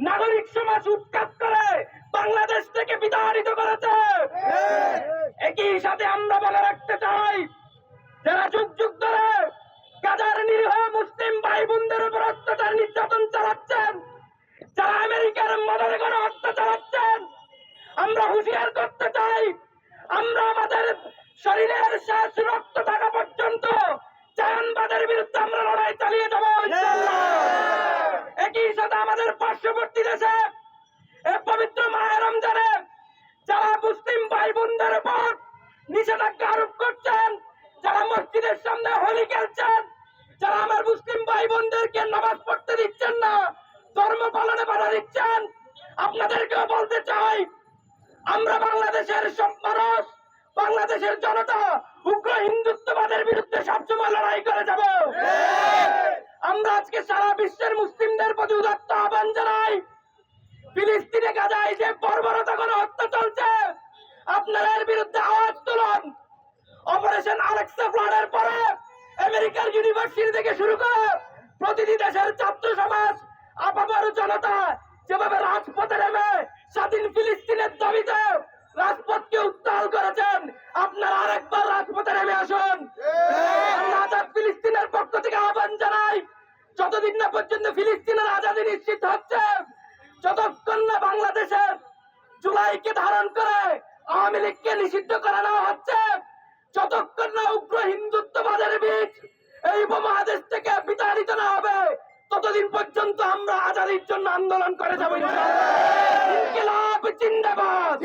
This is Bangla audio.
নাগরিক সমাজ উৎখাত করে বাংলাদেশ থেকে বিতাড়িত করেছে। একই সাথে আমরা বলে রাখতে চাই, যারা যুগ যুগ ধরে গাজার নিরীহ মুসলিম ভাই বোনদের উপর অত্যাচার নির্যাতন চালাচ্ছেন, যারা আমেরিকার মদদে কোনো হত্যা চালাচ্ছেন, আমরা হুঁশিয়ার করতে চাই, আমরা আমাদের শরীরের শেষ রক্ত থাকা পর্যন্ত জাহানবাদের বিরুদ্ধে আমরা লড়াই চালিয়ে যাব ইনশাআল্লাহ। একই সাথে আমাদের পার্শ্ববর্তী দেশে এই পবিত্র মাহে রমজানে যারা মুসলিম ভাই বোনদের উপর নিষেধাজ্ঞা আরোপ করছেন, যারা মসজিদের সামনে হোলি খেলছেন, যারা আমার মুসলিম ভাই বোনদেরকে নামাজ পড়তে দিচ্ছেন না, ধর্ম পালনে বাধা দিচ্ছেন, আপনাদেরকেও বলতে চাই, আমরা বাংলাদেশের সব মানুষ, বাংলাদেশের জনতা উগ্র হিন্দুত্ববাদের বিরুদ্ধে সবসময় লড়াই করে যাব। আমরা আজকে সারা বিশ্বের মুসলিমদের প্রতি উদাত্ত আহ্বান জানাই, ফিলিস্তিনে গাজায় যে বর্বরতা করে হত্যা চলছে, আপনারা এর বিরুদ্ধে আওয়াজ তুলুন। অপারেশন আলেক্সা ফ্লাডের পরে আমেরিকার ইউনিভার্সিটি থেকে শুরু করে প্রতিটি দেশের ছাত্র সমাজ, আপামর জনতা যেভাবে রাজপথে নেমে স্বাধীন ফিলিস্তিনের দাবিতে রাজপথকে উত্তাল করেছেন, আপনারা আরেকবার রাজপথে নেমে আসুন। আমরা আজাদ ফিলিস্তিনের পক্ষ থেকে আহ্বান জানাই, যতদিন না পর্যন্ত ফিলিস্তিনের আজাদী নিশ্চিত হচ্ছে, যতক্ষণ না বাংলাদেশের জুলাইকে ধারণ করে আওয়ামী লীগকে নিষিদ্ধ করা না হচ্ছে, যতক্ষণ না উগ্র হিন্দুত্ববাদের বীজ এই উপমহাদেশ থেকে বিতাড়িত না হবে, ততদিন পর্যন্ত আমরা আজাদীর জন্য আন্দোলন করে যাবো ইনশাআল্লাহ। ইনকিলাব জিন্দাবাদ।